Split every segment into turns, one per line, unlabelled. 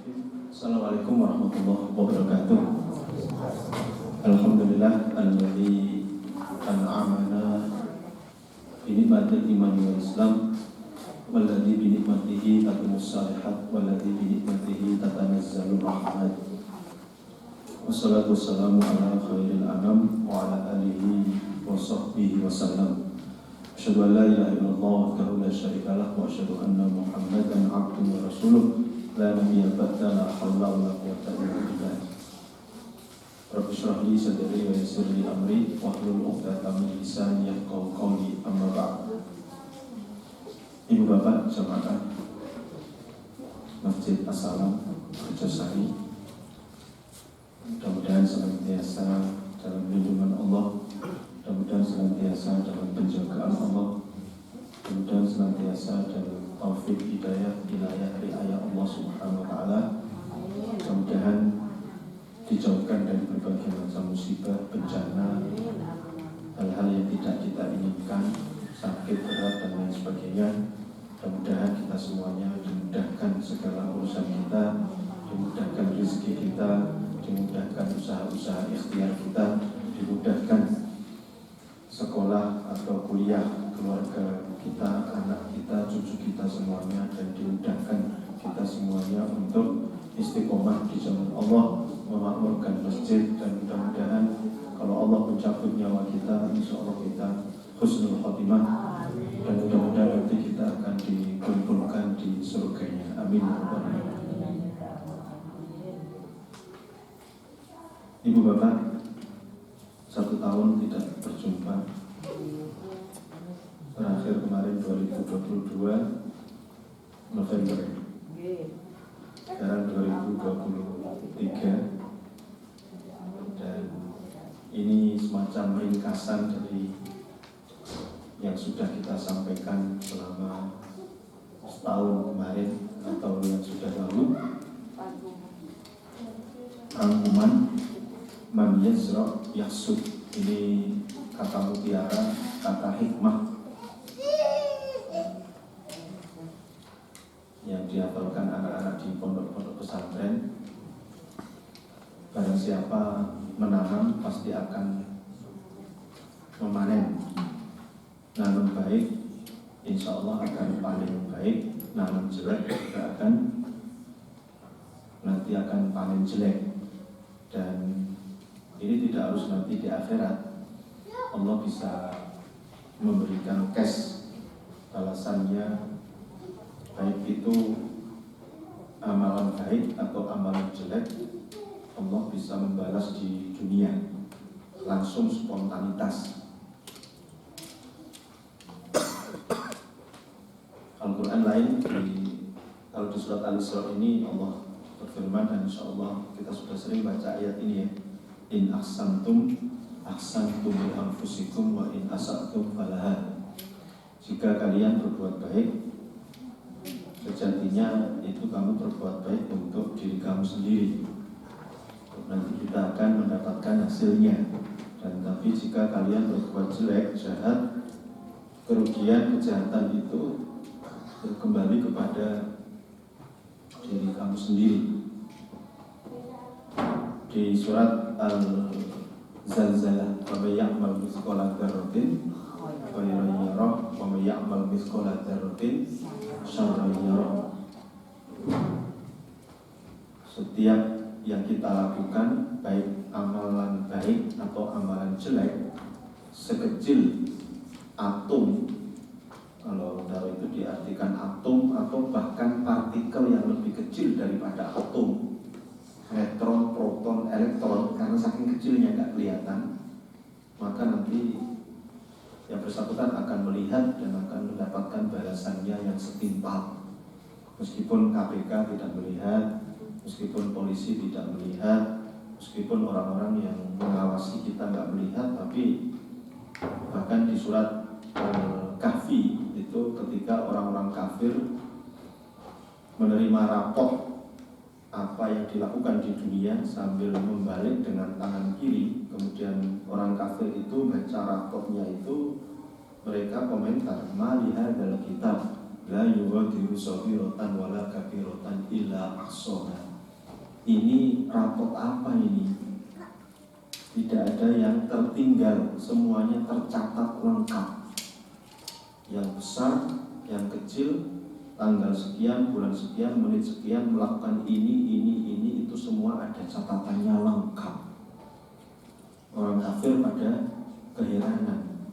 Bismillahirrahmanirrahim. Assalamualaikum warahmatullahi wabarakatuh. Alhamdulillah alladzi an'amana bi ni'matil iman wal islam walladzi bi ni'matihi tatimmus shalihat walladzi bi ni'matihi tatanazzalu rahmat. Wassalatu wassalamu ala khairil anam wa ala alihi wa sahbihi wasallam. Asyhadu an la ilaha illallah wahdahu la syarika lah wa asyhadu anna Muhammadan abduhu wa rasuluh la nabiyya ba'da la haula wa la quwwata illa billah. Rabbi shrah li sadri wa yassir li amri wahlul 'uqdatam min lisani yafqahu qawli amma ba'd. Ibu bapak jamaah Masjid As-Salam Kerjasari, mudah-mudahan senantiasa dalam lindungan Allah, mudah-mudahan senantiasa dalam penjagaan Allah, mudah-mudahan senantiasa dalam taufik hidayah riayah Allah Subhanahu wa taala. Mudah-mudahan dijauhkan dari berbagai macam musibah, bencana, hal-hal yang tidak kita inginkan, sakit berat dan lain sebagainya. Mudah-mudahan kita semuanya dimudahkan segala urusan kita, dimudahkan rezeki kita, dimudahkan usaha-usaha ikhtiar kita, dimudahkan sekolah atau kuliah keluarga kita, anak kita, cucu kita semuanya, dan dimudahkan kita semuanya untuk istiqomah di jalan Allah, memakmurkan masjid, dan mudah-mudahan kalau Allah mencabut nyawa kita, insya Allah kita husnul khotimah, dan mudah-mudahan nanti kita akan dikumpulkan di surganya. Amin. Ibu bapak, 1 tahun tidak berjumpa. Terakhir kemarin 2022 November. Sekarang 2023. Dan ini semacam ringkasan dari yang sudah kita sampaikan selama setahun kemarin atau yang sudah lalu. Rangkuman man yazra yahsud, ini kata mutiara, kata hikmah yang dihafalkan anak-anak di pondok-pondok pesantren. Barang siapa menanam pasti akan memanen. Nanam baik insya Allah akan panen baik, nanam jelek juga nanti akan panen jelek. Dan ini tidak harus nanti di akhirat, Allah bisa memberikan cash balasannya, baik itu amalan baik atau amalan jelek. Allah bisa membalas di dunia langsung, spontanitas. Al-Quran lain kalau di surat Al-Isra ini Allah berfirman, dan insya Allah kita sudah sering baca ayat ini ya, in ahsantum ahsantum li anfusikum wa in asatum falaha. Jika kalian berbuat baik, sejatinya itu kamu berbuat baik untuk diri kamu sendiri, nanti kita akan mendapatkan hasilnya. Dan tapi jika kalian berbuat jelek, jahat, kerugian, kejahatan itu kembali kepada diri kamu sendiri. Di surat Al-Zalzalah, wa may ya'mal mithqala dzarratin khairan yarah wa may ya'mal mithqala dzarratin syarran yarah. Setiap yang kita lakukan, baik amalan baik atau amalan jelek, sekecil atom, kalau itu diartikan atom atau bahkan partikel yang lebih kecil daripada atom, neutron, proton, elektron, karena saking kecilnya nggak kelihatan, maka nanti yang bersangkutan akan melihat dan akan mendapatkan balasannya yang setimpal. Meskipun KPK tidak melihat, meskipun polisi tidak melihat, meskipun orang-orang yang mengawasi kita nggak melihat, tapi bahkan di surat Kahfi itu ketika orang-orang kafir menerima rapot apa yang dilakukan di dunia sambil membalik dengan tangan kiri, kemudian orang kafir itu baca rapotnya itu, mereka komentar, ma li hadzal kitab la yughadiru shaghiratan wala kabiratan illa ahsaha. ini rapot apa ini? Tidak ada yang tertinggal, semuanya tercatat lengkap. Yang besar, yang kecil, tanggal sekian, bulan sekian, menit sekian, melakukan ini, itu semua ada catatannya lengkap. Orang kafir pada keheranan.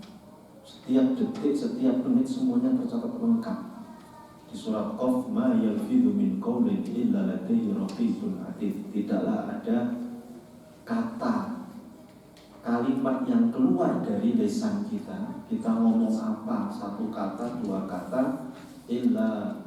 Setiap detik, setiap menit semuanya tercatat lengkap. Di surat Qaf, ma yalfidhu min qawlin illa ladayhi raqibun atid. Tidaklah ada kata, kalimat yang keluar dari lisan kita ngomong apa, satu kata, dua kata, illa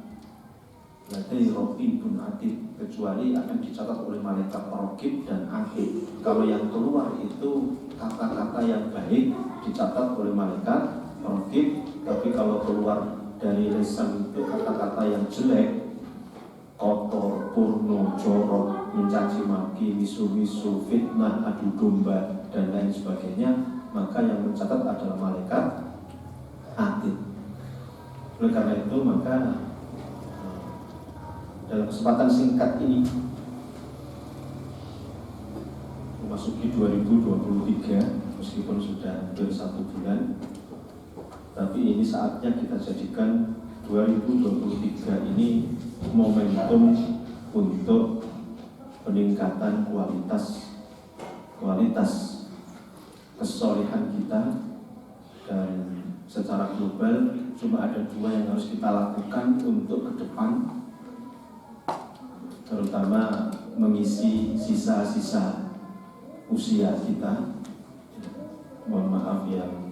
ladayhi raqibun atid, kecuali akan dicatat oleh malaikat raqib dan atid. Kalau yang keluar itu kata-kata yang baik dicatat oleh malaikat raqib, tapi kalau keluar dari lisan itu kata-kata yang jelek, kotor, porno, jorok, mencaci maki, misu-misu, fitnah, adu domba, dan lain sebagainya, maka yang mencatat adalah malaikat atid. Oleh karena itu, maka dalam kesempatan singkat ini, memasuki 2023, meskipun sudah hampir 1 bulan, tapi ini saatnya kita jadikan 2023 ini momentum untuk peningkatan kualitas kesolehan kita. Dan secara global cuma ada 2 yang harus kita lakukan untuk ke depan, terutama mengisi sisa-sisa usia kita. Mohon maaf yang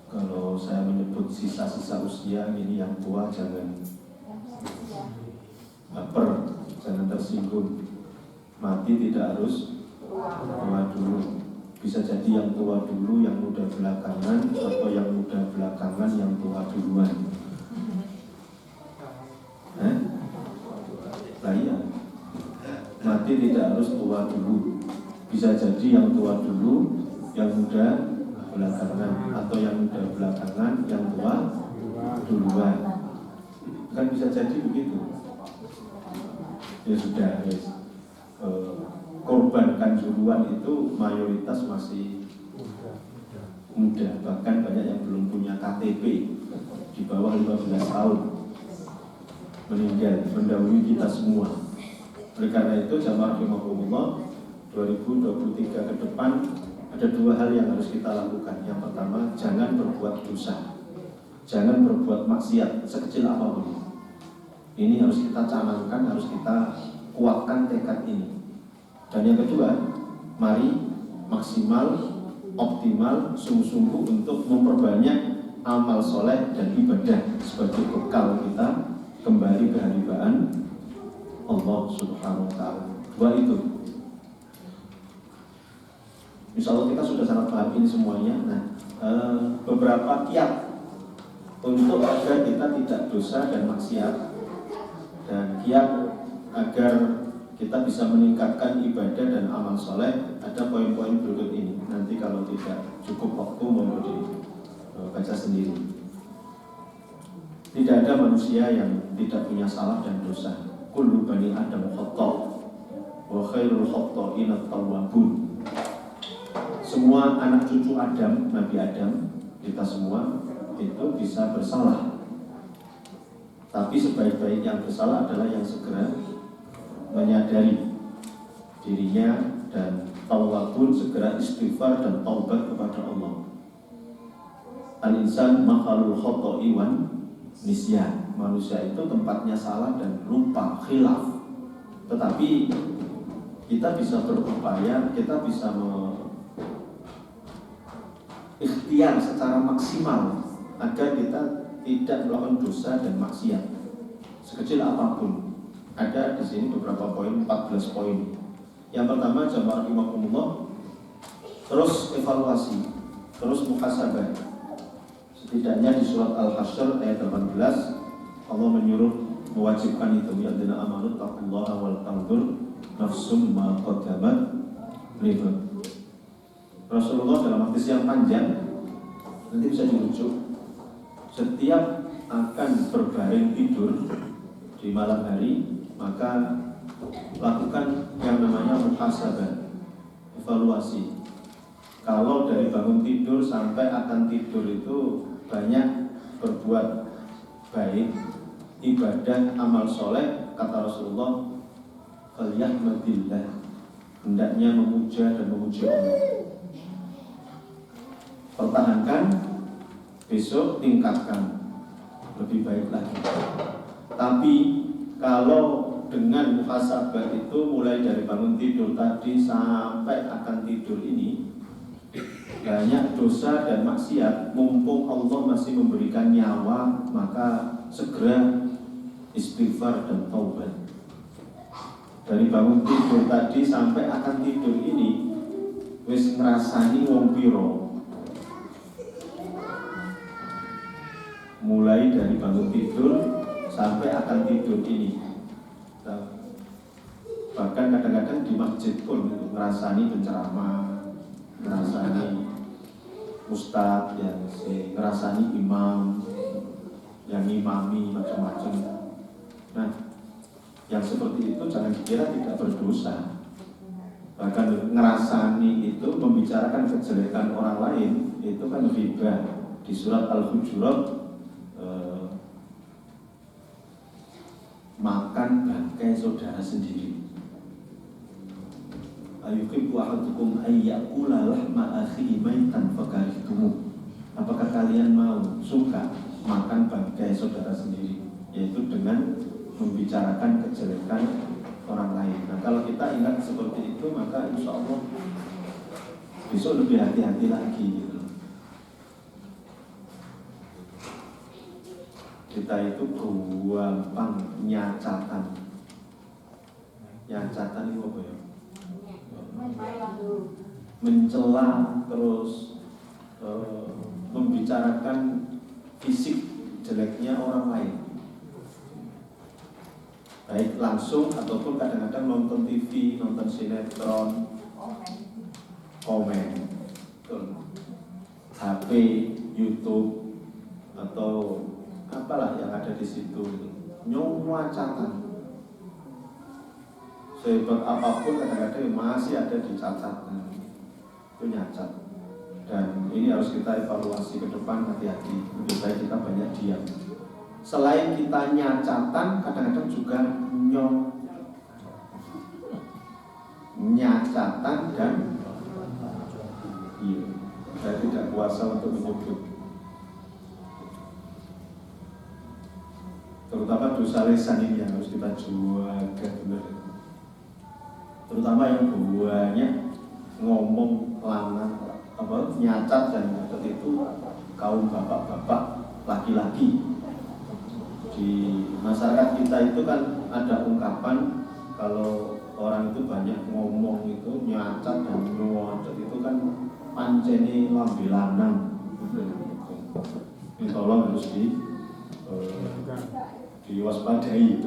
kalau saya menyebut sisa-sisa usia ini, yang tua jangan baper, jangan tersinggung. Mati tidak harus tua dulu. Bisa jadi yang tua dulu, yang muda belakangan, atau yang muda belakangan, yang tua duluan. Iya. Mati tidak harus tua dulu. Bisa jadi yang tua dulu, yang muda belakangan, atau yang muda belakangan, yang tua duluan. Kan bisa jadi begitu. Ya sudah, korbankan duluan itu mayoritas masih muda. Bahkan banyak yang belum punya KTP, di bawah 15 tahun meninggal, mendahului kita semua. Oleh karena itu, jamaah rahimakumullah, 2023 ke depan ada 2 hal yang harus kita lakukan. Yang pertama, jangan berbuat dosa, jangan berbuat maksiat sekecil apapun. Ini harus kita canangkan, harus kita kuatkan tekad ini. Dan yang kedua, mari maksimal, optimal, sungguh-sungguh untuk memperbanyak amal soleh dan ibadah sebagai bekal kita kembali ke hambaan Allah Subhanahu wa ta'ala. 2 itu. Insya Allah kita sudah sangat paham ini semuanya. Nah, beberapa kiat untuk agar kita tidak dosa dan maksiat, dan kiat agar kita bisa meningkatkan ibadah dan amal soleh, ada poin-poin berikut ini. Nanti kalau tidak cukup waktu, mau dibaca sendiri. Tidak ada manusia yang tidak punya salah dan dosa. Kullu bani Adam khata' wa khairul khata'in at-tawwabun. Semua anak cucu Adam, Nabi Adam, kita semua itu bisa bersalah. Tapi sebaik-baik yang bersalah adalah yang segera menyadari dirinya dan tawwabun, segera istighfar dan taubat kepada Allah. Al-insan makhluk khata'i wan nisyan. Manusia itu tempatnya salah dan lupa, khilaf. Tetapi kita bisa berupaya, kita bisa ikhtiar secara maksimal agar kita tidak melakukan dosa dan maksiat sekecil apapun. Ada di sini beberapa poin, 14 poin. Yang pertama, jamaah rahimakumullah, terus evaluasi, terus muhasabah. Setidaknya di surat Al-Hasyr ayat 18, Allah menyuruh, mewajibkan itu, ya alladzina amanu taqullaha wal tanzur nafsum ma qaddamat lighad. Rasulullah dalam hadis yang panjang, nanti bisa dirujuk, setiap akan berbaring tidur di malam hari, maka lakukan yang namanya muhasabah, evaluasi. Kalau dari bangun tidur sampai akan tidur itu banyak berbuat baik, ibadah, amal soleh, kata Rasulullah, falyahmadillah, hendaknya memuja dan memuji Allah. Pertahankan, besok tingkatkan, lebih baik lagi. Tapi kalau dengan muhasabah itu mulai dari bangun tidur tadi sampai akan tidur ini banyak dosa dan maksiat, mumpung Allah masih memberikan nyawa, maka segera istighfar dan taubat. Dari bangun tidur tadi sampai akan tidur ini wis ngrasani wong piro. Mulai dari bangun tidur sampai akan tidur ini. Bahkan kadang-kadang di masjid pun ngrasani penceramah, ngrasani ustadz, yang ngerasani imam, yang imami macam-macam. Nah, yang seperti itu jangan dikira tidak berdosa. Bahkan ngerasani itu membicarakan kejelekan orang lain, itu kan riba. Di surat Al-Hujurat, makan bangkai saudara sendiri. Ayuhibbu ahadukum ayyakula lahma akhihi maitan fakarihtumuh. Apakah kalian mau suka makan bangkai saudara sendiri, yaitu dengan membicarakan kejelekan orang lain. Nah, kalau kita ingat seperti itu, maka insya Allah besok lebih hati-hati lagi gitu. Kita itu gampang nyacatan. Nyacatan itu apa ya? Mencela, terus membicarakan fisik jeleknya orang lain, baik langsung ataupun kadang-kadang nonton TV, nonton sinetron, komen, HP, YouTube atau apalah yang ada di situ, nyuacatan. Sehebat apapun kadang-kadang masih ada di catatan, itu nyacat. Dan ini harus kita evaluasi ke depan, hati-hati. Lebih baik kita banyak diam. Selain kita nyacatan, kadang-kadang juga nyacatan dan iya. Saya tidak kuasa untuk menyebut. Terutama dosa lisan ini yang harus kita jaga benar. Terutama yang banyak ngomong lanang, nyacat dan nyacat itu kaum bapak-bapak laki-laki. Di masyarakat kita itu kan ada ungkapan kalau orang itu banyak ngomong itu nyacat dan nyuacet itu kan pancene lambe lanang. Ini tolong harus diwaspadai.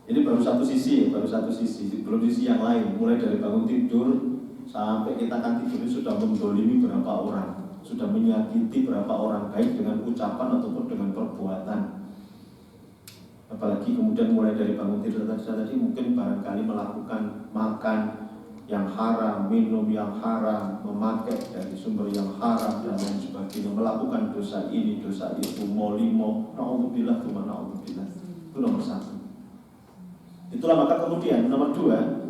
Ini baru satu sisi, belum sisi yang lain. Mulai dari bangun tidur sampai kita akan tidur ini sudah mendolimi berapa orang, sudah menyakiti berapa orang, baik dengan ucapan ataupun dengan perbuatan. Apalagi kemudian mulai dari bangun tidur tadi mungkin barangkali melakukan makan yang haram, minum yang haram, memakai dari sumber yang haram dan lain sebagainya, melakukan dosa ini, dosa itu, molimo, na'udzubillah, na'udzubillah. Itu nomor satu. Itulah maka kemudian nomor dua,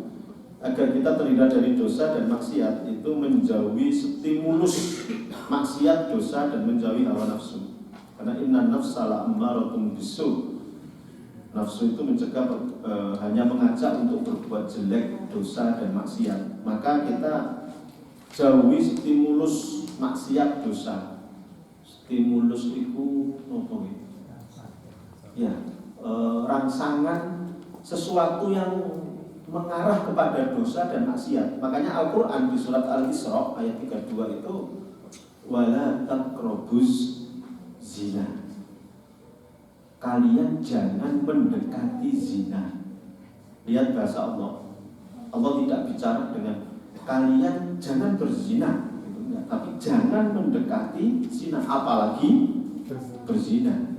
agar kita terhindar dari dosa dan maksiat, itu menjauhi stimulus maksiat, dosa, dan menjauhi hawa nafsu. Karena inna nafsa la'ammaratun bisu. Nafsu itu mencegah, hanya mengajak untuk berbuat jelek, dosa, dan maksiat. Maka kita jauhi stimulus maksiat, dosa. Stimulus itu apa ya? Rangsangan sesuatu yang mengarah kepada dosa dan maksiat. Makanya Al-Quran di surat Al-Isra ayat 32 itu wala taqrabuz zina. Kalian jangan mendekati zina. Lihat bahasa Allah. Allah tidak bicara dengan kalian jangan berzina, gitu, enggak. Tapi jangan mendekati zina, apalagi berzina.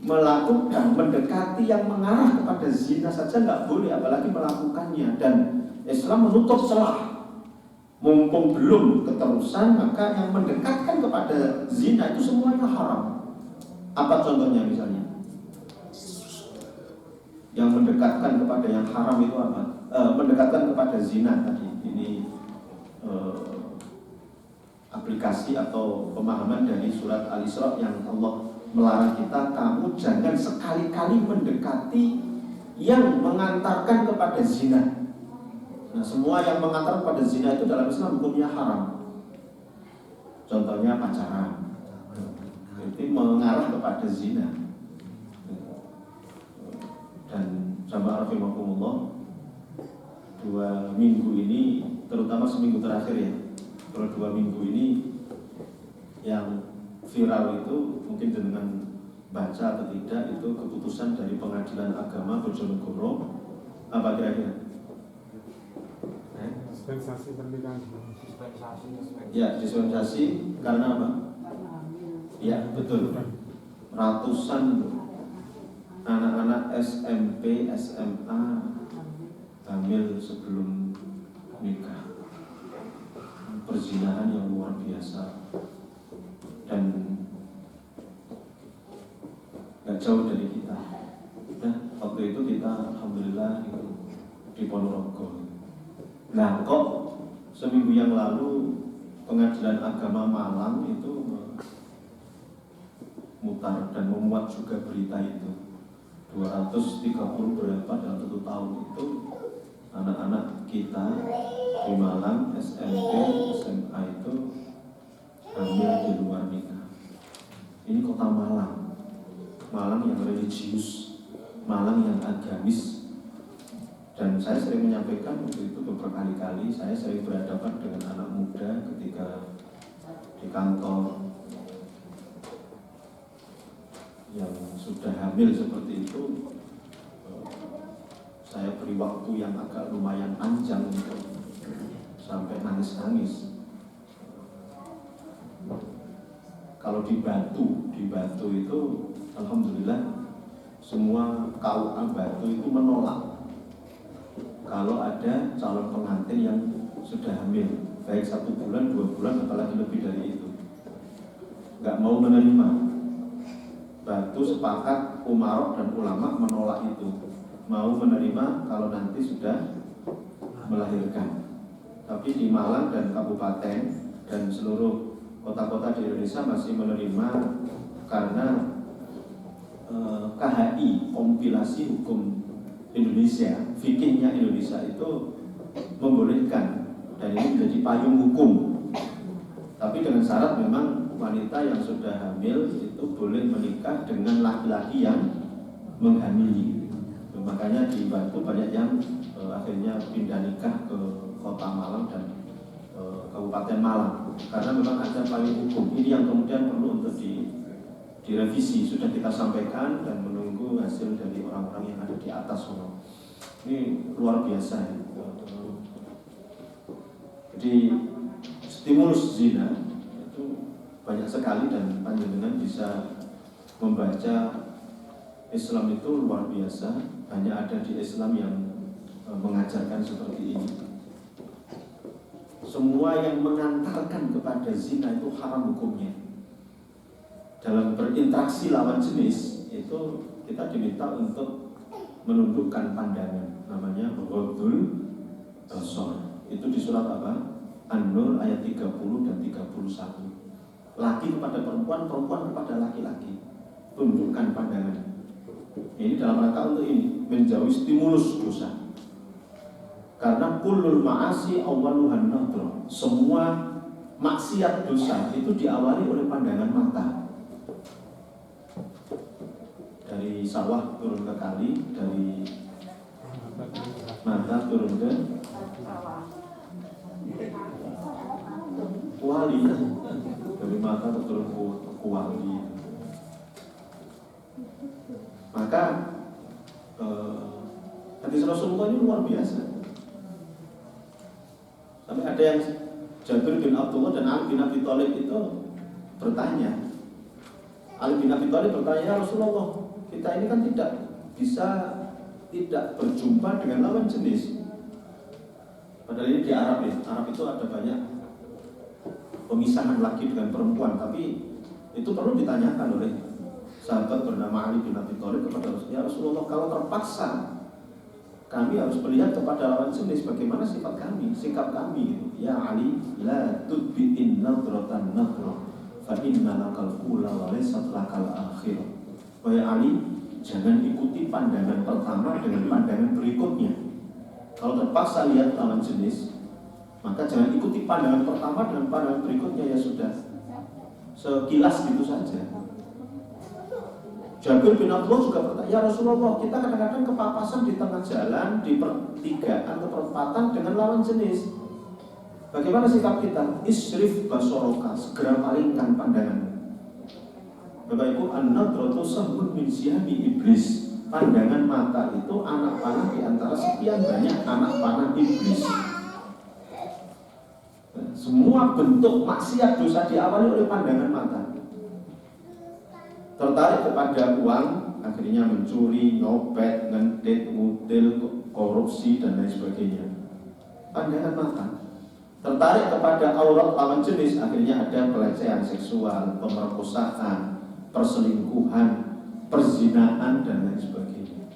melakukan, mendekati yang mengarah kepada zina saja nggak boleh, apalagi melakukannya. Dan Islam menutup celah. Mumpung belum keterusan, maka yang mendekatkan kepada zina itu semuanya haram. Apa contohnya misalnya? Yang mendekatkan kepada yang haram itu apa? Mendekatkan kepada zina tadi. Ini aplikasi atau pemahaman dari surat Al-Isra yang Allah melarang kita, kamu jangan sekali-kali mendekati yang mengantarkan kepada zina. Nah, semua yang mengantarkan kepada zina itu dalam Islam hukumnya haram. Contohnya pacaran, itu mengarah kepada zina. Dan jamaah rahimakumullah, 2 minggu ini, terutama seminggu terakhir ya, kalau 2 minggu ini yang viral itu mungkin dengan baca atau tidak, itu keputusan dari Pengadilan Agama Bojonegoro. Apa kira-kira?
Dispensasi pernikahan.
Ya, dispensasi karena apa? Ya, betul. Ratusan anak-anak SMP, SMA hamil sebelum nikah. Perzinahan yang luar biasa. Dan gak jauh dari kita. Nah, waktu itu kita alhamdulillah itu di Ponorogo. Nah, kok seminggu yang lalu Pengadilan Agama Malang itu mutar dan memuat juga berita itu. 230 berapa dalam 1 tahun itu anak-anak kita di Malang, SMP, SMA itu hamil di luar nikah. Ini kota Malang, Malang yang religius, Malang yang agamis. Dan saya sering menyampaikan waktu itu berkali-kali, saya sering berhadapan dengan anak muda ketika di kantor yang sudah hamil seperti itu. Saya beri waktu yang agak lumayan panjang untuk sampai nangis-nangis. Kalau di Batu itu alhamdulillah semua KUA Batu itu menolak kalau ada calon pengantin yang sudah hamil, baik 1 bulan, 2 bulan, apalagi lebih dari itu, nggak mau menerima. Batu sepakat, umarok dan ulama menolak itu, mau menerima kalau nanti sudah melahirkan. Tapi di Malang dan Kabupaten dan seluruh kota-kota di Indonesia masih menerima karena KHI, kompilasi hukum Indonesia, fikihnya Indonesia itu membolehkan, dan ini menjadi payung hukum. Tapi dengan syarat memang wanita yang sudah hamil itu boleh menikah dengan laki-laki yang menghamili. Makanya di Batu banyak yang akhirnya pindah nikah ke kota Malang dan Kabupaten Malang, karena memang ada payung hukum. Ini yang kemudian perlu untuk direvisi. Sudah kita sampaikan dan menunggu hasil dari orang-orang yang ada di atas. Ini luar biasa ya. Jadi stimulus zina itu banyak sekali, dan panjenengan bisa membaca Islam itu luar biasa. Hanya ada di Islam yang mengajarkan seperti ini. Semua yang mengantarkan kepada zina itu haram hukumnya. Dalam berinteraksi lawan jenis itu kita diminta untuk menundukkan pandangan, namanya ghaddul basar. Itu di surat apa? An-Nur ayat 30 dan 31. Laki kepada perempuan, perempuan kepada laki-laki. Tundukkan pandangan. Ini dalam rangka untuk ini, menjauhi stimulus dosa. Karena kullul ma'asi awwaluhan nadhra. Semua maksiat dosa itu diawali oleh pandangan mata. Dari sawah turun ke kali, dari mata turun ke kuali, dari mata turun ke kuali. Maka hadis Rasulullah ini luar biasa. Sampai ada yang Jabir bin Abdullah dan Ali bin Abi Thalib itu bertanya. Ali bin Abi Thalib bertanya, ya Rasulullah, Kita ini kan tidak bisa tidak berjumpa dengan lawan jenis. Padahal ini di Arab ya. Arab itu ada banyak pemisahan laki dengan perempuan, tapi itu perlu ditanyakan oleh sahabat bernama Ali bin Abi Thalib kepada Rasulullah. Ya Rasulullah, kalau terpaksa kami harus melihat kepada lawan jenis, bagaimana sifat kami, sikap kami gitu. Ya Ali, la tudbi'in nadratan nadra fa inna lakal ula wa laysat lakal akhir. Wahai Ali, jangan ikuti pandangan pertama dengan pandangan berikutnya. Kalau terpaksa lihat lawan jenis, maka jangan ikuti pandangan pertama dengan pandangan berikutnya, ya sudah sekilas gitu saja. Jabir bin Abdullah juga bertanya, ya Rasulullah, kita kadang-kadang kepapasan di tengah jalan, di pertigaan atau perempatan dengan lawan jenis. Bagaimana sikap kita? Isrif basoroka, segera palingkan pandanganmu. Bapak Ibu, an-nadratu sahmun min sihami iblis. Pandangan mata itu anak panah di antara sekian banyak anak panah iblis. Semua bentuk maksiat dosa diawali oleh pandangan mata. Tertarik kepada uang, akhirnya mencuri, nyopet, ngentit, ngutil, korupsi, dan lain sebagainya. Pandangan mata. Tertarik kepada aurat lawan jenis, akhirnya ada pelecehan seksual, pemerkosaan, perselingkuhan, perzinaan, dan lain sebagainya.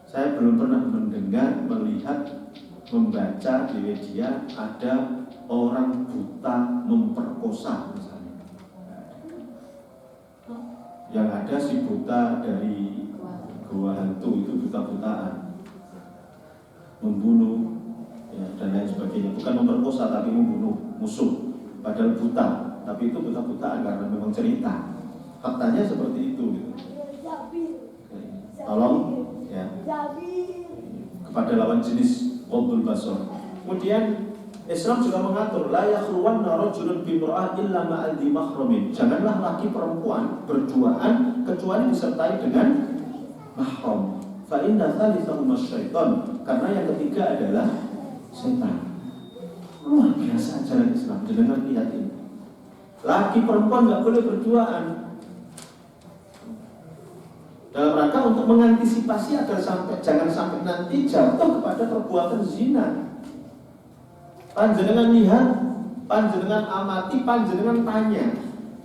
Saya belum pernah mendengar, melihat, membaca di media ada orang buta memperkosa misalnya. Yang ada si buta dari gua hantu itu buta-butaan, membunuh ya, dan lain sebagainya. Bukan memperkosa tapi membunuh musuh. Padahal buta, tapi itu buta-butaan karena memang cerita. Faktanya seperti itu gitu. Tolong ya, kepada lawan jenis qabul basar. Kemudian Islam juga mengatur la yakhluwanna rajulun bi imra'ah illa ma'a dhi mahramin. Janganlah laki perempuan berduaan kecuali disertai dengan mahram. Fa inna thalithahuma syaitan. Karena yang ketiga adalah setan. Luar biasa ajaran Islam. Dengan lihat ini. Laki perempuan enggak boleh berduaan. Dalam rangka untuk mengantisipasi agar jangan sampai nanti jatuh kepada perbuatan zina. Panjenengan lihat, panjenengan amati, panjenengan tanya,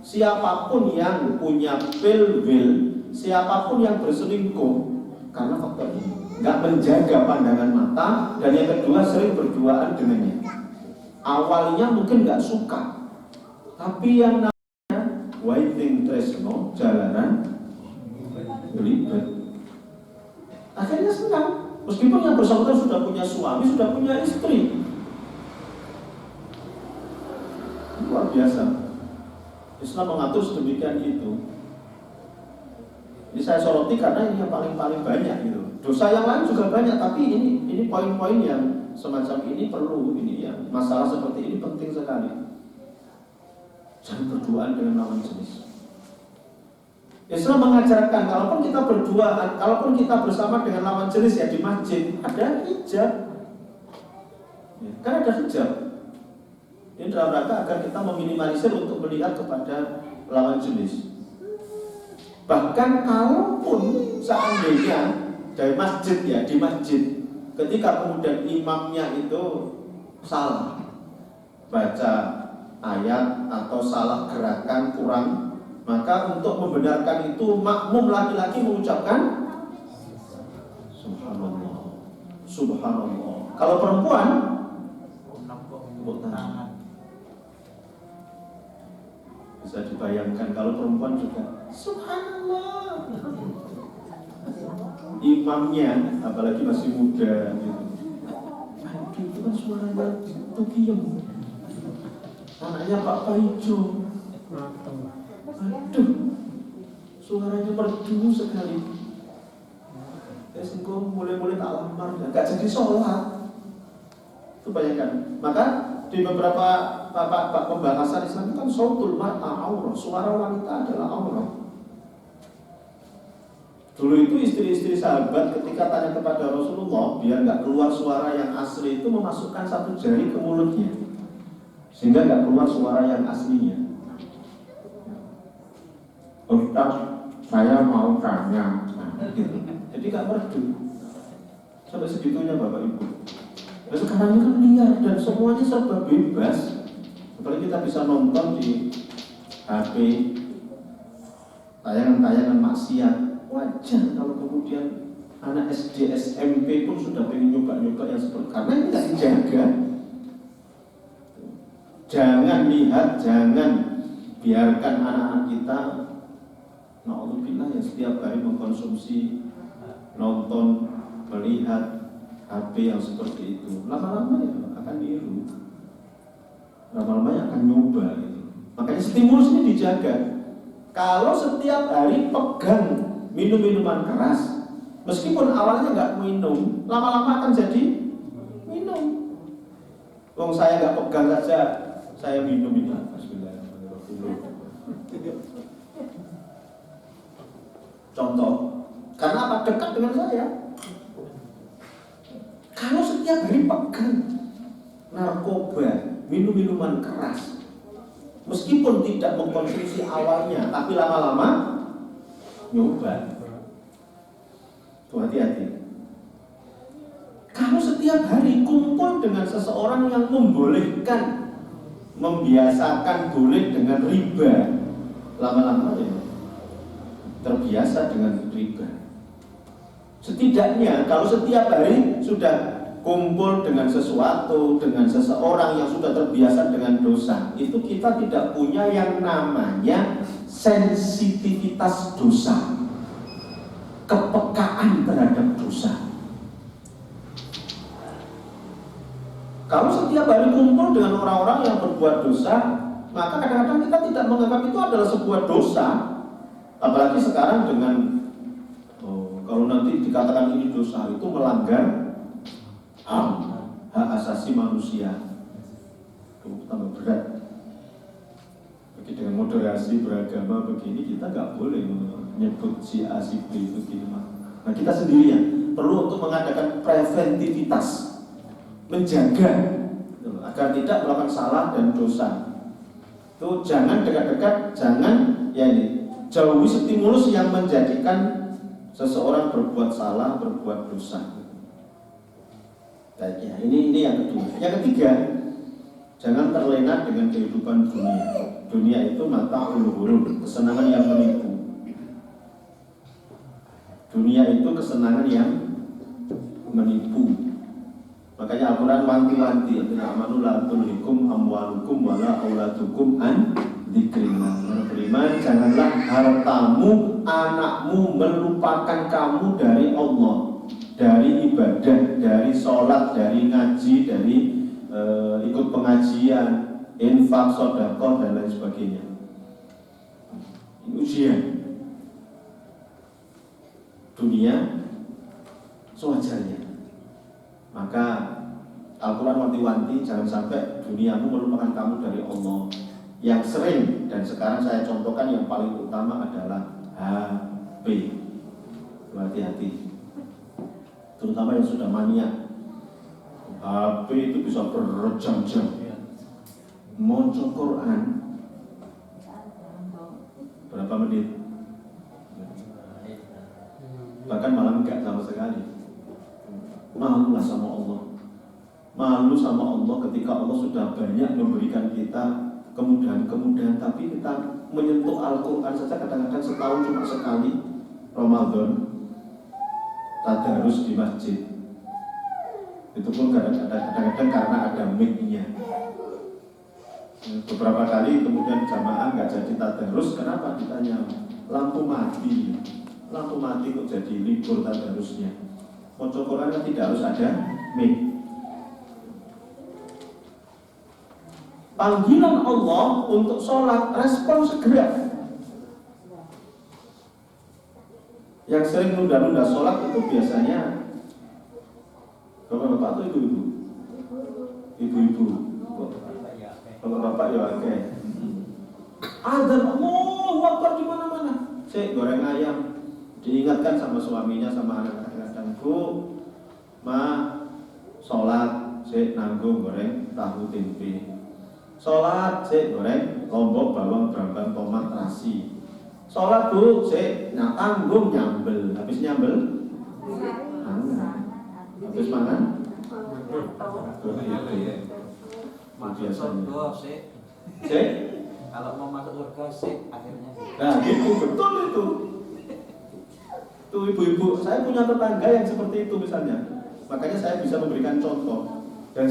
siapapun yang punya pil-pil, siapapun yang berselingkuh, karena faktor ini nggak menjaga pandangan mata, dan yang kedua sering berduaan dengannya. Awalnya mungkin nggak suka, tapi yang namanya waiting tresno, jalanan belibet, akhirnya senang. Meskipun yang bersangkutan sudah punya suami, sudah punya istri. Luar biasa. Islam mengatur sedemikian itu. Ini saya soroti karena ini yang paling banyak gitu. Dosa yang lain juga banyak, tapi ini poin-poin yang semacam ini perlu, ini ya. Masalah seperti ini penting sekali. Jangan berduaan dengan lawan jenis. Islam mengajarkan kalaupun kita berduaan, kalaupun kita bersama dengan lawan jenis ya di masjid, ada hijab. Ya, kan ada hijab. Ini dalam rangka agar kita meminimalisir untuk melihat kepada lawan jenis. Bahkan kalaupun seandainya dari masjid ya, di masjid, ketika kemudian imamnya itu salah baca ayat atau salah gerakan kurang, maka untuk membenarkan itu makmum laki-laki mengucapkan Subhanallah, Subhanallah. Kalau perempuan tepuk tangan. Bisa dibayangkan kalau perempuan juga Subhanallah. Imamnya apalagi masih muda gitu. Aduh, itu kan suaranya Tukiyem. Anaknya Pak Paijo. Aduh, suaranya merdu sekali. Ya singgung mulai-mulai tak lamar, gak jadi sholat. Itu bayangkan. Maka di beberapa pembahasan Islam itu kan sautul mar'a aurah, suara wanita adalah aurah. Dulu itu istri-istri sahabat ketika tanya kepada Rasulullah biar nggak keluar suara yang asli itu memasukkan satu jari ke mulutnya sehingga nggak keluar suara yang aslinya. Ustaz, Saya mau tanya. Nah, gitu. Jadi nggak merdu. Sampai segitunya Bapak Ibu. Nah, sekarang ini kan liar dan semuanya serba bebas. Apalagi kita bisa nonton di HP tayangan-tayangan maksiat. Wajar kalau kemudian anak SD, SMP pun sudah pengen nyoba-nyoba yang seperti karena ini nggak dijaga. Jangan lihat, jangan biarkan anak-anak kita na'udzubillah yang setiap hari mengkonsumsi, nonton, melihat HP yang seperti itu. Lama-lama ya akan niru, lama-lama akan nyoba gitu. Makanya stimulus ini dijaga. Kalau setiap hari pegang minum-minuman keras, meskipun awalnya nggak minum, lama-lama akan jadi minum. Wong saya nggak pegang saja, saya minum ini. Bismillahirrahmanirrahim. Contoh, karena apa? Dekat dengan saya. Kalau setiap hari pegang narkoba, minum-minuman keras, meskipun tidak mengkonsumsi awalnya, tapi lama-lama nyoba. Tuh hati-hati. Kalau setiap hari kumpul dengan seseorang yang membolehkan, membiasakan boleh dengan riba, lama-lama ya terbiasa dengan riba. Setidaknya kalau setiap hari sudah kumpul dengan sesuatu, dengan seseorang yang sudah terbiasa dengan dosa, itu kita tidak punya yang namanya sensitivitas dosa, kepekaan terhadap dosa. Kalau setiap hari kumpul dengan orang-orang yang berbuat dosa, maka kadang-kadang kita tidak menganggap itu adalah sebuah dosa. Apalagi sekarang dengan kalau nanti dikatakan ini dosa, itu melanggar hak asasi manusia. Itu tambah berat. Bagi dengan moderasi beragama begini, kita nggak boleh menyebut si A si B itu gimana. Nah kita sendirian perlu untuk mengadakan preventivitas, menjaga agar tidak melakukan salah dan dosa. Itu jangan dekat-dekat, jangan ya ini jauhi stimulus yang menjadikan seseorang berbuat salah, berbuat dosa. Ya, ini yang kedua. Yang ketiga, jangan terlena dengan kehidupan dunia. Dunia itu mata ulu-ulu, kesenangan yang menipu. Dunia itu kesenangan yang menipu. Makanya Al-Quran wanti-wanti, amanu la tulhikum amwalukum wala auladukum an dzikrillah. Beriman, janganlah hartamu, anakmu melupakan kamu dari Allah, dari ibadah, dari sholat, dari ngaji, dari ikut pengajian, infak, sedekah dan lain sebagainya. Ini ujian. Dunia sewajarnya. Maka Al-Quran wanti-wanti, jangan sampai duniamu melupakan kamu dari Allah. Yang sering dan sekarang saya contohkan yang paling utama adalah HP. Hati-hati, terutama yang sudah mania. HP itu bisa berjam-jam maca Quran berapa menit, bahkan malam enggak sama sekali. Malulah sama Allah, malu sama Allah ketika Allah sudah banyak memberikan kita kemudahan-kemudahan, tapi kita menyentuh Al-Quran saja kadang-kadang setahun cuma sekali, Ramadan, tadarus di masjid. Itu pun kadang-kadang karena ada mic-nya. Beberapa kali kemudian jamaah nggak jadi tadarus, kenapa? Ditanya, lampu mati kok jadi libur tadarusnya. Maca Quran kan tidak harus ada mic. Panggilan Allah untuk sholat, respon segera. Yang sering nunda-nunda sholat itu biasanya bapak-bapak atau ibu-ibu? Ibu-ibu. Bapak-bapak ya oke. Azan Allahu Akbar di mana-mana. Saya goreng ayam. Diingatkan sama suaminya, sama anak-anak, Bu, ma, sholat, saya nanggung goreng tahu tempe. Sholat, saya goreng lombok, bawang, brambang, tomat, terasi. Sholat bu, tanggung nyambel. Habis nyambel, habis makan.
Masuk surga sih. Kalau mau masuk surga sih akhirnya.
Nah, itu betul itu. Tuh ibu-ibu, saya punya tetangga yang seperti itu misalnya. Makanya saya bisa memberikan contoh. Dan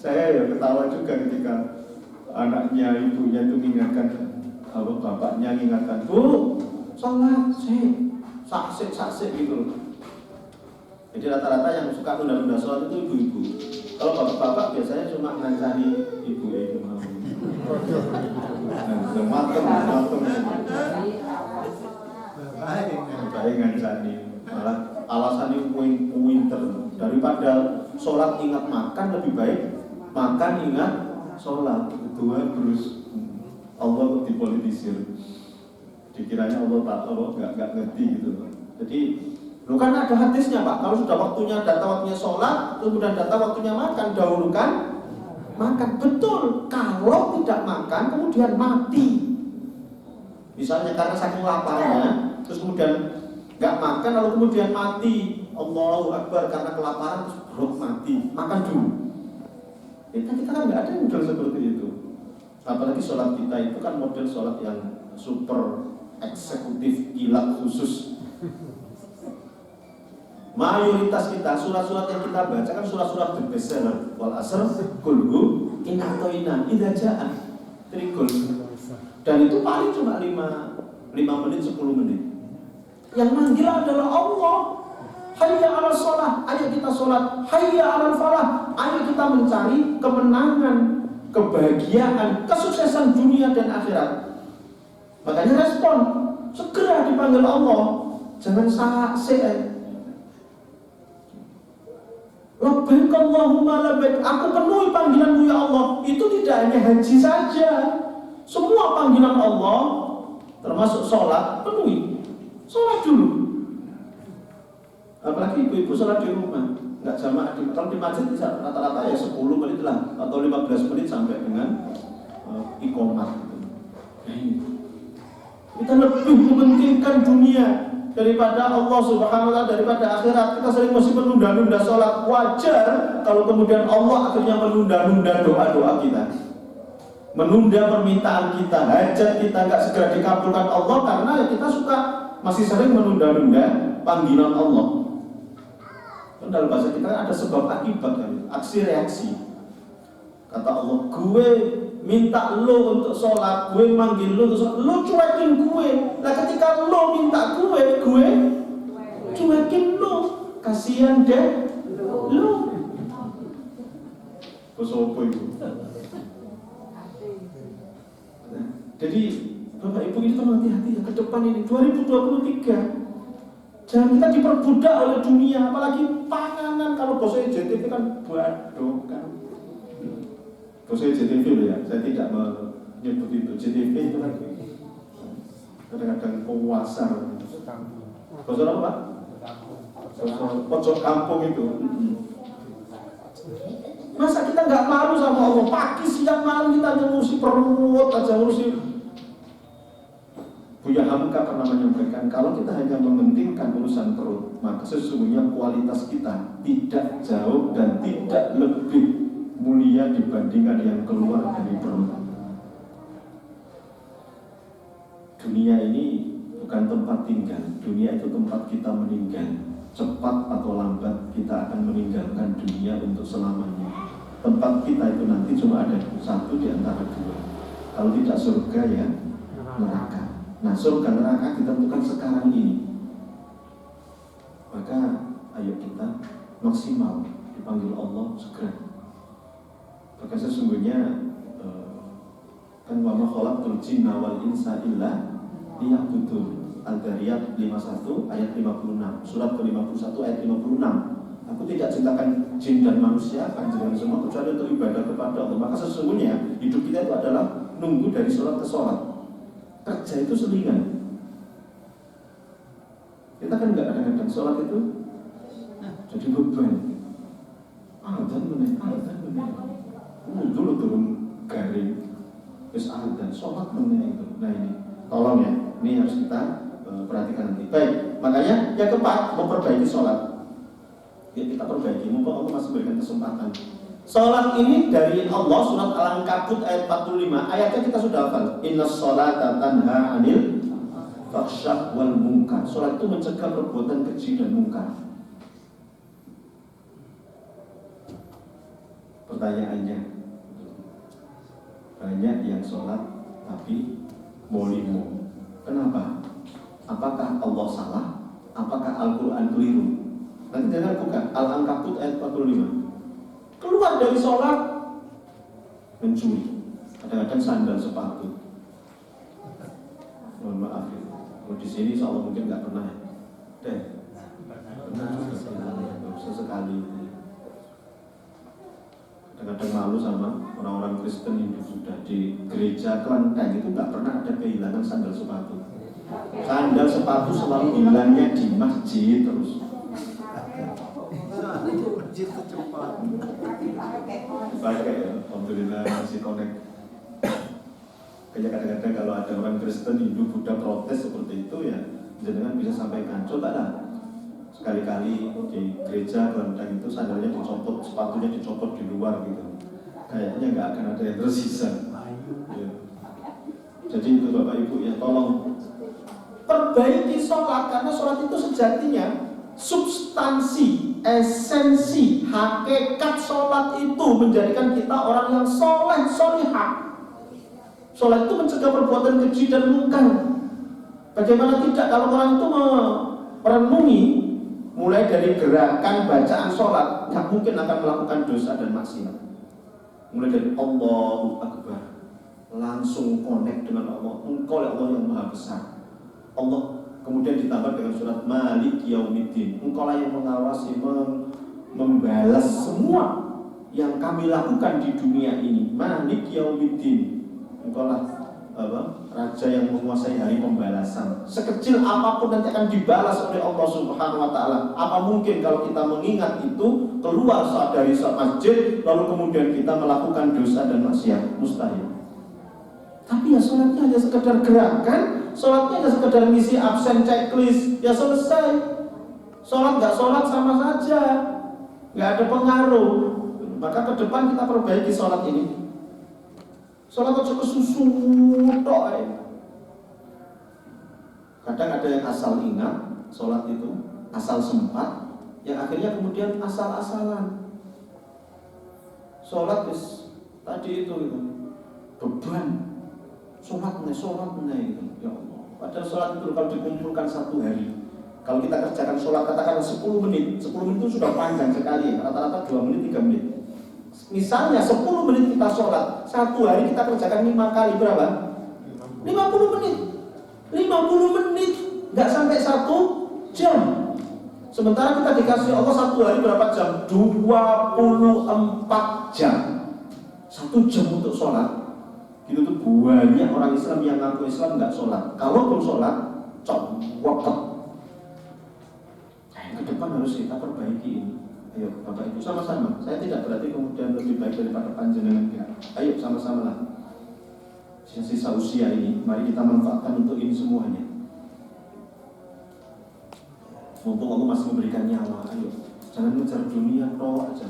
saya ya ketawa juga ketika anaknya, ibunya itu mengingatkan, bapaknya mengingatkan, bu, sholat, saksik gitu. Jadi rata-rata yang suka tunda-tunda sholat itu ibu-ibu. Kalau bapak-bapak biasanya cuma ngancani ibu itu mau. Mateng. Baik ngancani. Malah alasannya winter. Daripada sholat ingat makan, lebih baik makan ingat sholat. Kedua terus Allah dipolitisir. Dikiranya Allah nggak ngerti gitu. Jadi kan ada hadisnya Pak, kalau sudah waktunya sholat, kemudian datang waktunya makan, dahulukan makan. Betul, kalau tidak makan kemudian mati. Misalnya karena saking laparnya, terus kemudian nggak makan, lalu kemudian mati. Allahu Akbar, karena kelaparan terus perut mati, makan dulu. Kita kan nggak ada model seperti itu. Apalagi sholat kita itu kan model sholat yang super eksekutif, kilat khusus. Mayoritas kita, surat-surat yang kita baca kan surat-surat the best seller. Wal asr, kulhu, inatoina, idaja'ah, trikul. Dan itu paling cuma 5 menit, 10 menit. Yang manggil adalah Allah. Hayya 'alas shalah, ayo kita sholat. Hayya 'alal falah, ayo kita mencari kemenangan, kebahagiaan, kesuksesan dunia dan akhirat. Makanya respon, segera dipanggil Allah. Jangan saksik. Labbaik Allahumma labbaik, aku penuhi panggilanmu ya Allah. Itu tidak hanya haji saja, semua panggilan Allah termasuk sholat, penuhi. Sholat dulu. Apalagi ibu-ibu sholat di rumah, nggak jamaah. Kalau di masjid bisa rata-rata ya 10 menit lah, atau 15 menit sampai dengan iqomah. Kita lebih mementingkan dunia daripada Allah Subhanahu wa ta'ala, daripada akhirat. Kita sering masih menunda-nunda sholat. Wajar kalau kemudian Allah akhirnya menunda-nunda doa-doa kita, menunda permintaan kita, hajat kita nggak segera dikabulkan Allah karena kita suka masih sering menunda-nunda panggilan Allah. Dan dalam bahasa kita ada sebab akibat, aksi reaksi. Kata Allah, gue minta lo untuk sholat, gue manggil lo untuk sholat, lo cuekin gue. Nah ketika lo minta gue cuekin lo. Kasihan deh lo. Kesopo itu. Nah, jadi Bapak Ibu ini tolong hati-hati ya, ke depan ini 2023. Jangan kita diperbudak oleh dunia, apalagi panganan. Kalau bosnya JTV kan waduh kan. Bosnya JTV loh ya, saya tidak menyebut itu. JTV itu kan kadang-kadang penguasa. Bosnya apa Pak? Pojok kampung itu. Masa kita nggak malu sama Allah? Pagi, siang, malam kita hanya ngurusi perut aja, ngurusi. Buya Hamka pernah menyampaikan, kalau kita hanya mementingkan urusan perut, maka sesungguhnya kualitas kita tidak jauh dan tidak lebih mulia dibandingkan yang keluar dari perut. Dunia ini bukan tempat tinggal, dunia itu tempat kita meninggal. Cepat atau lambat kita akan meninggalkan dunia untuk selamanya. Tempat kita itu nanti cuma ada satu di antara dua. Kalau tidak surga ya neraka. Nah, surga neraka ditentukan sekarang ini. Maka ayo kita maksimal dipanggil Allah segera. Maka sesungguhnya kan wa ma khalaqtul jinna wal insa illa liya'budun. Al-Dariyat 51 ayat 56. Surat ke-51 ayat 56. Aku tidak ciptakan jin dan manusia panjenengan semua kecuali untuk ibadah kepada Allah. Maka sesungguhnya hidup kita itu adalah nunggu dari sholat ke sholat. Kerja itu selingan. Kita kan nggak kadang-kadang sholat itu jadi beban. Azan meneh. Dulu turun garing, terus azan, sholat meneh itu. Nah ini, tolong ya. Ini harus kita perhatikan nanti. Baik, makanya yang keempat, memperbaiki sholat. Ya, kita perbaiki, mumpung Allah masih berikan kesempatan. Sholat ini dari Allah, surat Al-Ankabut ayat 45. Ayatnya kita sudah hafal. Innas sholata tanha 'anil fahsya wal munkar. Sholat itu mencegah perbuatan keji dan mungkar. Pertanyaannya, banyak yang sholat tapi molimo. Kenapa? Apakah Allah salah? Apakah Al-Quran keliru? Nanti jangan buka Al-Ankabut ayat 45. Keluar dari sholat mencuri, kadang-kadang sandal sepatu. Mohon maaf ya, di sini insya Allah mungkin nggak pernah ya. Pernah sesekali. Kadang-kadang malu sama orang-orang Kristen yang sudah di gereja kelenteng itu nggak pernah ada kehilangan sandal sepatu. Sandal sepatu selalu hilangnya di masjid terus. Pakai ya, alhamdulillah masih connect. Kayak kadang-kadang kalau ada orang Kristen, Hindu, Buddha protes seperti itu ya, jangan bisa sampaikan. Coba lah sekali-kali di gereja kelenteng itu sandalnya dicopot, sepatunya dicopot di luar gitu. Kayaknya nggak akan ada yang tersisa. Ya. Jadi itu Bapak Ibu ya, tolong perbaiki sholat, karena sholat itu sejatinya substansi, esensi, hakikat sholat itu menjadikan kita orang yang soleh, solihah. Sholat itu mencegah perbuatan keji dan mungkar. Bagaimana tidak kalau orang itu merenungi mulai dari gerakan bacaan sholat, nggak mungkin akan melakukan dosa dan maksiat. Mulai dari Allahu Akbar, langsung connect dengan Allah. Engkau Allah yang maha besar. Allah kemudian ditambah dengan surat Malik Yaumiddin. Engkau lah yang mengawasi, membalas semua yang kami lakukan di dunia ini. Malik Yaumiddin. Engkau lah raja yang menguasai hari pembalasan. Sekecil apapun nanti akan dibalas oleh Allah Subhanahu wa taala. Apa mungkin kalau kita mengingat itu keluar saat dari masjid lalu kemudian kita melakukan dosa dan maksiat? Mustahil. Tapi ya sholatnya hanya sekedar gerakan, sholatnya hanya sekedar ngisi absen checklist, ya selesai. Sholat nggak sholat sama saja, nggak ada pengaruh. Maka ke depan kita perbaiki sholat ini. Sholat aja kesusu tok. Kadang ada yang asal ingat sholat itu, asal sempat, yang akhirnya kemudian asal-asalan. Sholat tadi itu beban. Sholat gitu. Ya Allah. Padahal sholat itu kalau dikumpulkan satu hari, kalau kita kerjakan sholat katakan 10 menit itu sudah panjang sekali. Rata-rata 2 menit, 3 menit. Misalnya 10 menit kita sholat, satu hari kita kerjakan 5 kali berapa? 50 menit. 50 menit, nggak sampai 1 jam. Sementara kita dikasih Allah satu hari berapa jam? 24 jam. 1 jam untuk sholat. Itu tuh banyak orang Islam yang ngaku Islam nggak sholat. Kalau belum sholat, waktu. Ke depan harus kita perbaiki ini. Ayo Bapak Ibu sama-sama. Saya tidak berarti kemudian lebih baik daripada panjenengan ya. Ayo sama-sama lah. Sisa usia ini, mari kita manfaatkan untuk ini semuanya. Mumpung Allah masih memberikan nyawa, ayo jangan mengejar dunia toh aja.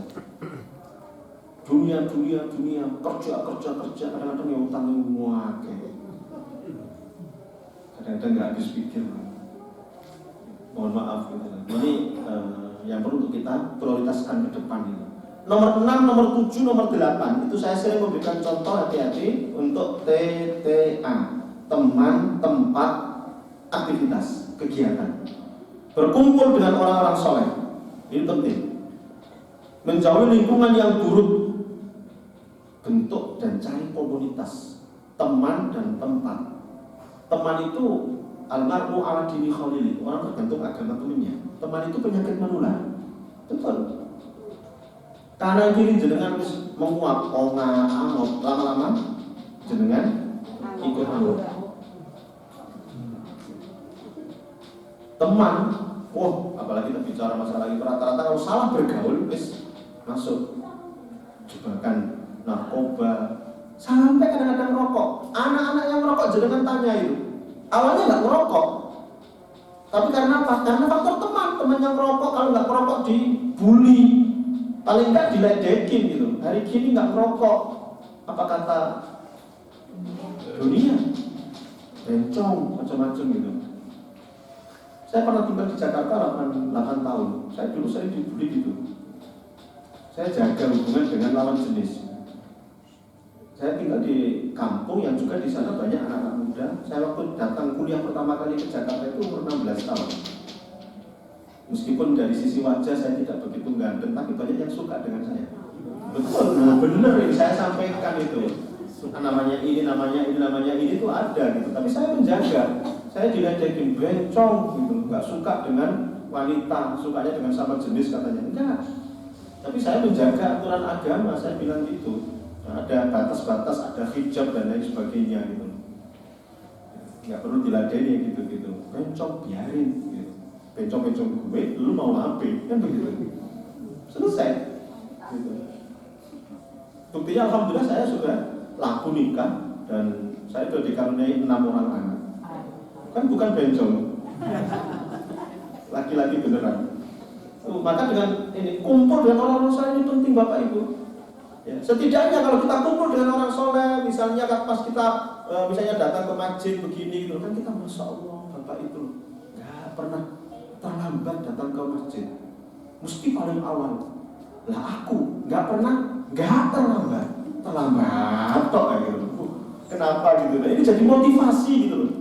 Dunia, kerja, kadang-kadang yang utangnya muake. Kadang-kadang nggak habis pikir. Mohon maaf gitu. Ini yang perlu untuk kita prioritaskan ke depan ini. Nomor 6, nomor 7, nomor 8 itu saya sering memberikan contoh, hati-hati untuk TTA, teman, tempat, aktivitas, kegiatan. Berkumpul dengan orang-orang soleh, ini penting. Menjauhi lingkungan yang buruk. Bentuk dan cari komunitas, teman dan tempat. Teman itu almar'u ala dini khalili, orang tergantung agama temannya. Teman itu penyakit menular. Betul. Karena kiri jenengan menguap, amot, lama-lama jenengan ikut amot. Teman, apalagi kita bicara masalah itu, rata-rata kalau salah bergaul, masuk jebakan narkoba, sampai kadang-kadang rokok. Anak-anak yang merokok jenengan tanya itu, Awalnya nggak merokok, tapi karena apa? Karena faktor teman yang merokok, kalau nggak merokok dibully, paling nggak diledekin gitu. Hari gini nggak merokok, apa kata dunia? Bencong, macam-macam gitu. Saya pernah tinggal di Jakarta 8 tahun. Saya dulu sering dibully gitu. Saya jaga hubungan dengan lawan jenis. Saya tinggal di kampung yang juga di sana banyak anak-anak muda. Saya waktu datang kuliah pertama kali ke Jakarta itu umur 16 tahun. Meskipun dari sisi wajah saya tidak begitu ganteng, tapi banyak yang suka dengan saya. Betul, benar ini saya sampaikan itu. Namanya ini tuh ada gitu. Tapi saya menjaga. Saya diledekin bencong gitu, nggak suka dengan wanita, sukanya dengan sama jenis katanya. Enggak. Tapi saya menjaga aturan agama, saya bilang gitu. Ada batas-batas, ada hijab dan lain sebagainya gitu. Nggak perlu diladeni gitu-gitu. Bencong biarin gitu. Bencong gue, lu mau apa? Kan begitu. Selesai. Gitu. Buktinya alhamdulillah saya sudah laku nikah dan saya sudah dikaruniai 6 orang anak. Kan bukan bencong. Laki-laki beneran. Maka dengan ini kumpul dengan orang-orang soleh ini penting Bapak Ibu. Ya, setidaknya kalau kita kumpul dengan orang soleh, misalnya pas kita misalnya datang ke masjid begini gitu, kan kita masya Allah Bapak itu nggak pernah terlambat datang ke masjid, mesti paling awal. Lah aku nggak terlambat toh gitu. Kenapa gitu? Nah, ini jadi motivasi gitu loh.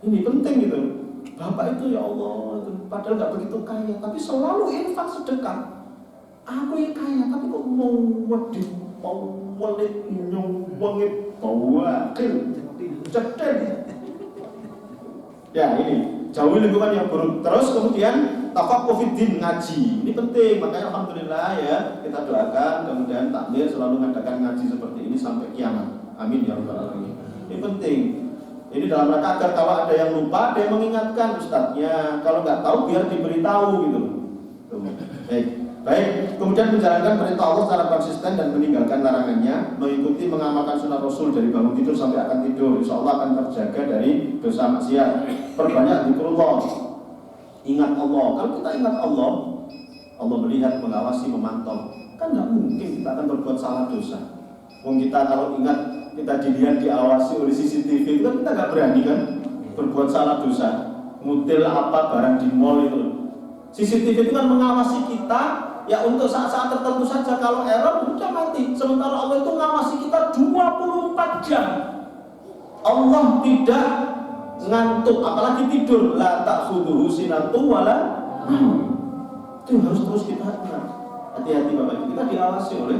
Ini penting gitu. Bapak itu ya Allah, padahal nggak begitu kaya, tapi selalu infak sedekah. Aku yang kaya, tapi kok mau wedih, mau welit, nyuwengit, mau wakil, cetek. Ya ini, jauhi lingkungan yang buruk. Terus kemudian tafaqquh fiddin, ngaji. Ini penting, makanya alhamdulillah ya kita doakan kemudian takmir selalu mengadakan ngaji seperti ini sampai kiamat. Amin ya rabbal alamin. Ini penting. Ini dalam rangka agar kalau ada yang lupa, ada yang mengingatkan ustadznya. Kalau nggak tahu biar diberitahu gitu. Baik, kemudian menjalankan perintah Allah secara konsisten dan meninggalkan larangannya, mengikuti mengamalkan sunnah Rasul dari bangun tidur sampai akan tidur, insya Allah akan terjaga dari dosa maksiat. Perbanyak zikrullah, ingat Allah. Kalau kita ingat Allah, Allah melihat, mengawasi, memantau. Kan nggak mungkin kita akan berbuat salah dosa. Wong kita kalau ingat kita dilihat, diawasi oleh CCTV, itu kan kita nggak berani kan berbuat salah dosa. Ngutil apa barang di mall itu. CCTV itu kan mengawasi kita ya untuk saat-saat tertentu saja. Kalau error udah mati. Sementara Allah itu mengawasi kita 24 jam. Allah tidak ngantuk, apalagi tidur. La ta'khudhuhu sinatun wala itu harus terus kita ingat. Hati-hati Bapak Ibu, kita diawasi oleh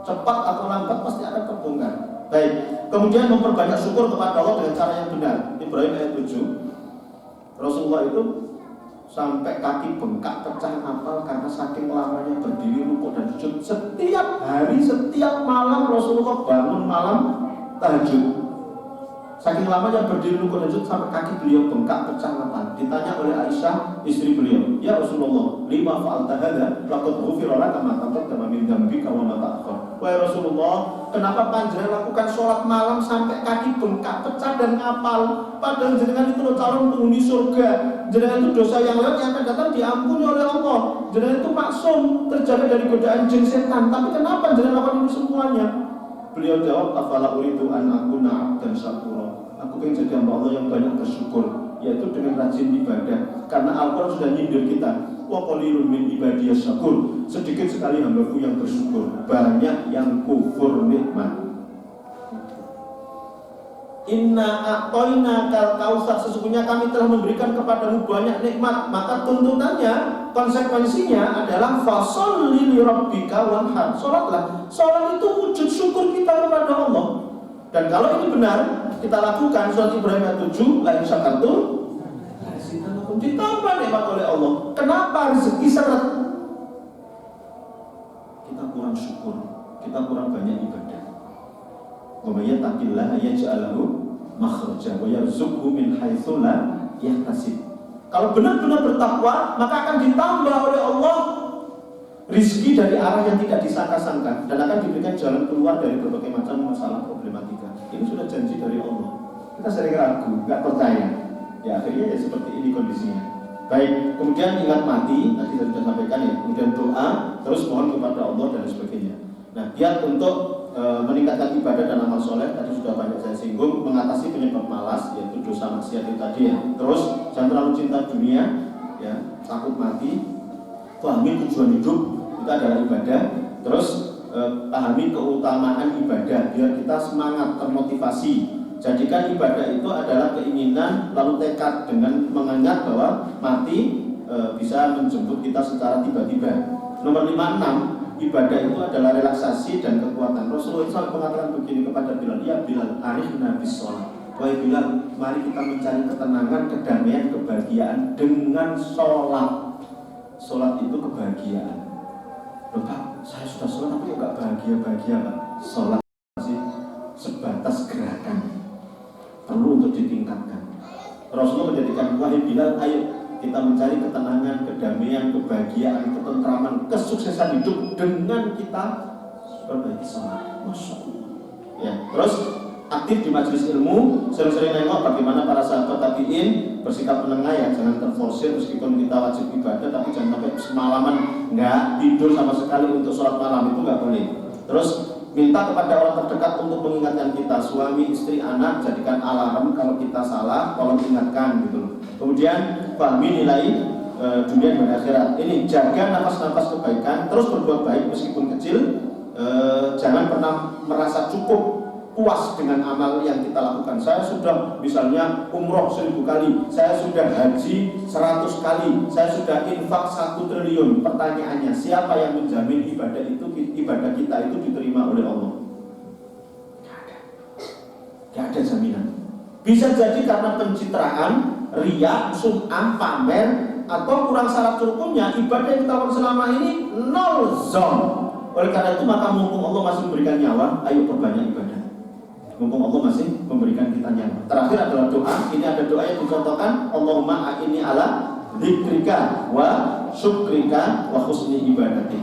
cepat atau lambat pasti akan terbongkar. Baik, kemudian memperbanyak syukur kepada Allah dengan cara yang benar. Ibrahim ayat 7. Rasulullah itu sampai kaki bengkak pecah apal karena saking lamanya berdiri rukuk dan sujud. Setiap hari, setiap malam Rasulullah bangun malam tahajud. Saking lamanya berdiri rukuk dan sujud sampai kaki beliau bengkak pecah apal. Ditanya oleh Aisyah istri beliau, "Ya Rasulullah, lima fa'alta hadza? Laqad ghufira laka ma taqaddama min dzambika wa ma ta'akhkhar." Wahai Rasulullah, kenapa panjenengan lakukan sholat malam sampai kaki bengkak pecah dan apal? Padahal jenengan itu calon penghuni surga. Jenengan itu dosa yang lain yang akan datang diampuni oleh Allah. Jenengan itu maksum, terjaga dari godaan jin setan. Tapi kenapa jenengan lakukan ini semuanya? Beliau jawab, "Afala uridu an akuna 'abdan syakura." Aku ingin jadi hamba Allah yang banyak bersyukur, yaitu dengan rajin ibadah. Karena Al-Quran sudah nyindir kita, wa qalilun min ibadiyas syakur. Sedikit sekali hambaku yang bersyukur, banyak yang kufur nikmat. Inna a'toina kal kausar, sesungguhnya kami telah memberikan kepadamu banyak nikmat. Maka tuntutannya, konsekuensinya adalah fasholli li rabbika wanhar. Salatlah. Salat itu wujud syukur kita kepada Allah. Dan kalau ini benar kita lakukan, surat Ibrahim ayat 7, la in syakartum la azidannakum, ditambah nikmat oleh Allah. Kenapa rezeki seret? Kita kurang syukur, kita kurang banyak ibadah. Wa may yattaqillaha yaj'al lahu makhraja wa yarzuqhu min haitsu la yahtasib. Kalau benar-benar bertakwa, maka akan ditambah oleh Allah rizki dari arah yang tidak disangka-sangka dan akan diberikan jalan keluar dari berbagai macam masalah problematika. Ini sudah janji dari Allah. Kita sering ragu, nggak percaya. Ya akhirnya ya seperti ini kondisinya. Baik, kemudian ingat mati, tadi saya sudah sampaikan ya. Kemudian doa, terus mohon kepada Allah dan sebagainya. Nah, giat untuk meningkatkan ibadah dan amal soleh tadi sudah banyak saya singgung, mengatasi penyebab malas yaitu dosa maksiat itu tadi ya. Terus jangan terlalu cinta dunia, ya, takut mati, pahami tujuan hidup itu adalah ibadah. Terus pahami keutamaan ibadah biar kita semangat, termotivasi. Jadikan ibadah itu adalah keinginan lalu tekad dengan mengingat bahwa mati bisa menjemput kita secara tiba-tiba. Nomor 56, ibadah itu adalah relaksasi dan kekuatan. Rasulullah SAW mengatakan begini kepada Bilal, ya Bilal, arifna bis sholat. Wahai Bilal, mari kita mencari ketenangan, kedamaian, kebahagiaan dengan sholat. Sholat itu kebahagiaan. Loh Pak, saya sudah sholat tapi kok gak bahagia-bahagia Pak? Sholat masih sebatas gerakan, perlu untuk ditingkatkan. Rasulullah menjadikan, wahai Bilal, ayo kita mencari ketenangan, kedamaian, kebahagiaan, ketentraman, kesuksesan hidup dengan kita berbaik sholat. Masya Allah. Ya, terus aktif di majelis ilmu, sering-sering nengok bagaimana para sahabat tabi'in bersikap menengah ya, jangan terforsir meskipun kita wajib ibadah, tapi jangan sampai semalaman nggak tidur sama sekali untuk sholat malam, itu nggak boleh. Terus minta kepada orang terdekat untuk mengingatkan kita, suami, istri, anak, jadikan alarm kalau kita salah, tolong ingatkan gitu. Kemudian pahami nilai dunia dan akhirat. Ini jaga nafas-nafas kebaikan, terus berbuat baik meskipun kecil. Jangan pernah merasa cukup puas dengan amal yang kita lakukan. Saya sudah misalnya umroh 1000 kali, saya sudah haji 100 kali, saya sudah infak 1 triliun. Pertanyaannya, siapa yang menjamin ibadah kita itu diterima oleh Allah? Gak ada jaminan. Bisa jadi karena pencitraan, riya, sum'ah, pamer, atau kurang syarat rukunnya, ibadah yang kita lakukan selama ini nol zon. Oleh karena itu maka mumpung Allah masih memberikan nyawa, ayo perbanyak ibadah. Mumpung Allah masih memberikan kita nyawa. Terakhir adalah doa. Ini ada doa yang dicontohkan, Allahumma a'inni ala dzikrika wa syukrika wa husni ibadati.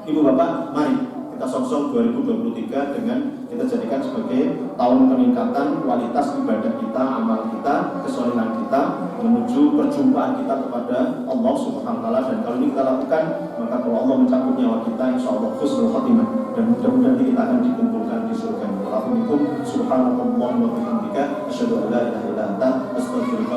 Ibu bapak, mari kita song-song 2023 dengan kita jadikan sebagai tahun peningkatan kualitas ibadah kita, amal kita, kesolehan kita menuju perjumpaan kita kepada Allah Subhanahu wa taala. Dan kalau ini kita lakukan, maka kalau Allah mencabut nyawa kita, insyaallah husnul khatimah, dan mudah-mudahan kita akan dikumpulkan di surga. Assalamualaikum subhanallahi wa bihamdika asyhadu an la ilaha illa anta astaghfiruka